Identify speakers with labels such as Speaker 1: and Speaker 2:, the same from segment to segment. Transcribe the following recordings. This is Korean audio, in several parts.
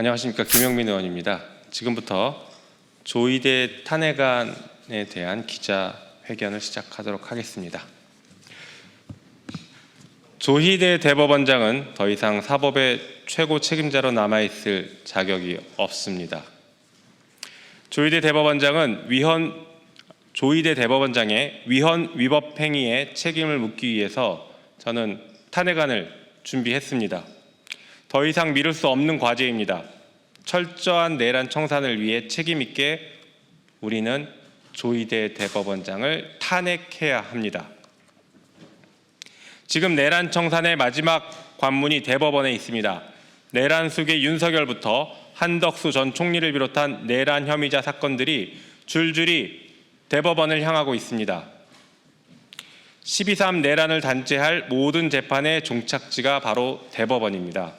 Speaker 1: 안녕하십니까. 김영민 의원입니다. 지금부터 조희대 탄핵안에 대한 기자회견을 시작하도록 하겠습니다. 조희대 대법원장은 더 이상 사법의 최고 책임자로 남아있을 자격이 없습니다. 조희대 대법원장의 위헌 위법 행위에 책임을 묻기 위해서 저는 탄핵안을 준비했습니다. 더 이상 미룰 수 없는 과제입니다. 철저한 내란 청산을 위해 책임 있게 우리는 조희대 대법원장을 탄핵해야 합니다. 지금 내란 청산의 마지막 관문이 대법원에 있습니다. 내란 속의 윤석열부터 한덕수 전 총리를 비롯한 내란 혐의자 사건들이 줄줄이 대법원을 향하고 있습니다. 12.3 내란을 단죄할 모든 재판의 종착지가 바로 대법원입니다.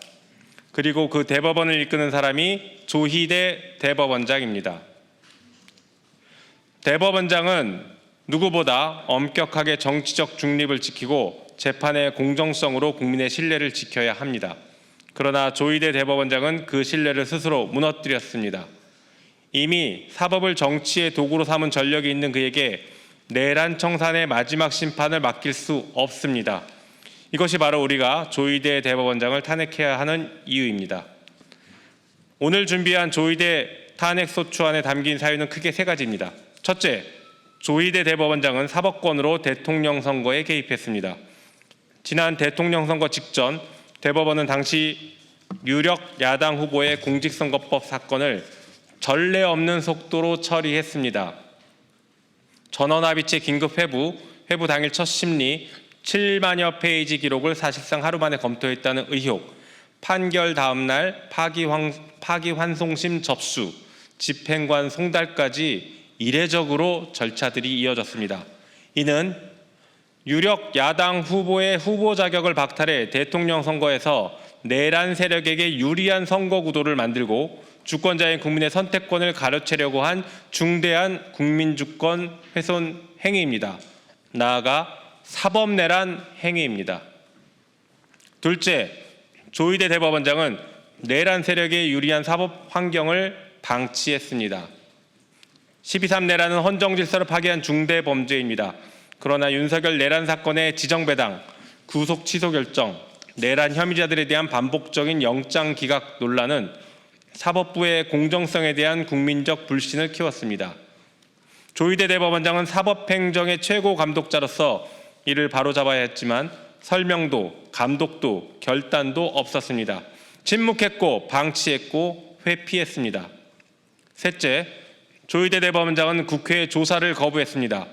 Speaker 1: 그리고 그 대법원을 이끄는 사람이 조희대 대법원장입니다. 대법원장은 누구보다 엄격하게 정치적 중립을 지키고 재판의 공정성으로 국민의 신뢰를 지켜야 합니다. 그러나 조희대 대법원장은 그 신뢰를 스스로 무너뜨렸습니다. 이미 사법을 정치의 도구로 삼은 전력이 있는 그에게 내란 청산의 마지막 심판을 맡길 수 없습니다. 이것이 바로 우리가 조희대 대법원장을 탄핵해야 하는 이유입니다. 오늘 준비한 조희대 탄핵소추안에 담긴 사유는 크게 세 가지입니다. 첫째, 조희대 대법원장은 사법권으로 대통령 선거에 개입했습니다. 지난 대통령 선거 직전 대법원은 당시 유력 야당 후보의 공직선거법 사건을 전례 없는 속도로 처리했습니다. 전원합의체 긴급 회부 당일 첫 심리, 7만여 페이지 기록을 사실상 하루 만에 검토했다는 의혹, 판결 다음 날 파기환송심 접수, 집행관 송달까지 이례적으로 절차들이 이어졌습니다. 이는 유력 야당 후보의 후보 자격을 박탈해 대통령 선거에서 내란 세력에게 유리한 선거 구도를 만들고 주권자인 국민의 선택권을 가로채려고 한 중대한 국민주권 훼손 행위입니다. 나아가 사법내란 행위입니다. 둘째, 조희대 대법원장은 내란 세력에 유리한 사법 환경을 방치했습니다. 12.3 내란은 헌정질서를 파괴한 중대 범죄입니다. 그러나 윤석열 내란 사건의 지정배당, 구속 취소 결정, 내란 혐의자들에 대한 반복적인 영장 기각 논란은 사법부의 공정성에 대한 국민적 불신을 키웠습니다. 조희대 대법원장은 사법행정의 최고 감독자로서 이를 바로잡아야 했지만 설명도, 감독도, 결단도 없었습니다. 침묵했고 방치했고 회피했습니다. 셋째, 조희대 대법원장은 국회 조사를 거부했습니다.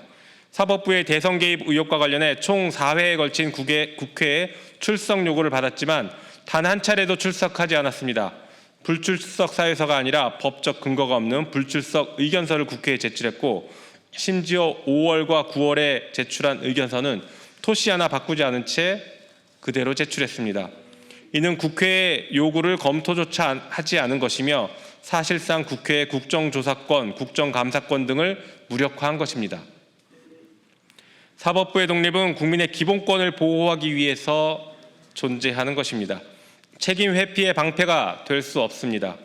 Speaker 1: 사법부의 대선 개입 의혹과 관련해 총 4회에 걸친 국회에 출석 요구를 받았지만 단 한 차례도 출석하지 않았습니다. 불출석 사유서가 아니라 법적 근거가 없는 불출석 의견서를 국회에 제출했고 심지어 5월과 9월에 제출한 의견서는 토시 하나 바꾸지 않은 채 그대로 제출했습니다. 이는 국회의 요구를 검토조차 하지 않은 것이며 사실상 국회의 국정조사권, 국정감사권 등을 무력화한 것입니다. 사법부의 독립은 국민의 기본권을 보호하기 위해서 존재하는 것입니다. 책임 회피의 방패가 될 수 없습니다.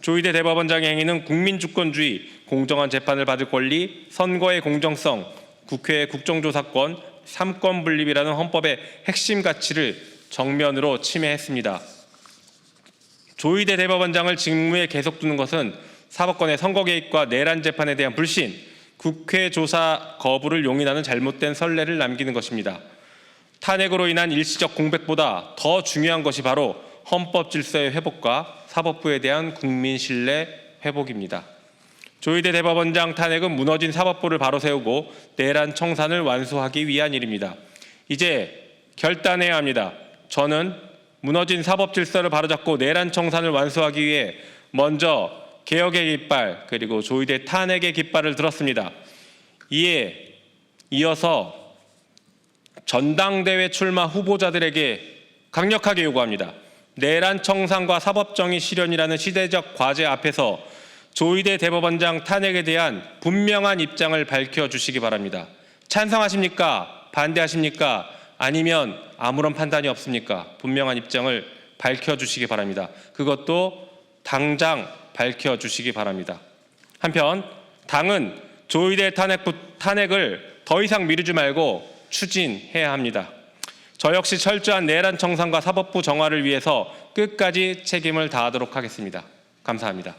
Speaker 1: 조희대 대법원장의 행위는 국민주권주의, 공정한 재판을 받을 권리, 선거의 공정성, 국회의 국정조사권, 삼권 분립이라는 헌법의 핵심 가치를 정면으로 침해했습니다. 조희대 대법원장을 직무에 계속 두는 것은 사법권의 선거 개입과 내란 재판에 대한 불신, 국회 조사 거부를 용인하는 잘못된 선례를 남기는 것입니다. 탄핵으로 인한 일시적 공백보다 더 중요한 것이 바로 헌법 질서의 회복과 사법부에 대한 국민 신뢰 회복입니다. 조희대 대법원장 탄핵은 무너진 사법부를 바로 세우고 내란 청산을 완수하기 위한 일입니다. 이제 결단해야 합니다. 저는 무너진 사법 질서를 바로잡고 내란 청산을 완수하기 위해 먼저 개혁의 깃발 그리고 조희대 탄핵의 깃발을 들었습니다. 이에 이어서 전당대회 출마 후보자들에게 강력하게 요구합니다. 내란 청산과 사법정의 실현이라는 시대적 과제 앞에서 조희대 대법원장 탄핵에 대한 분명한 입장을 밝혀주시기 바랍니다. 찬성하십니까? 반대하십니까? 아니면 아무런 판단이 없습니까? 분명한 입장을 밝혀주시기 바랍니다. 그것도 당장 밝혀주시기 바랍니다. 한편 당은 조의대 탄핵을 더 이상 미루지 말고 추진해야 합니다. 저 역시 철저한 내란 청산과 사법부 정화를 위해서 끝까지 책임을 다하도록 하겠습니다. 감사합니다.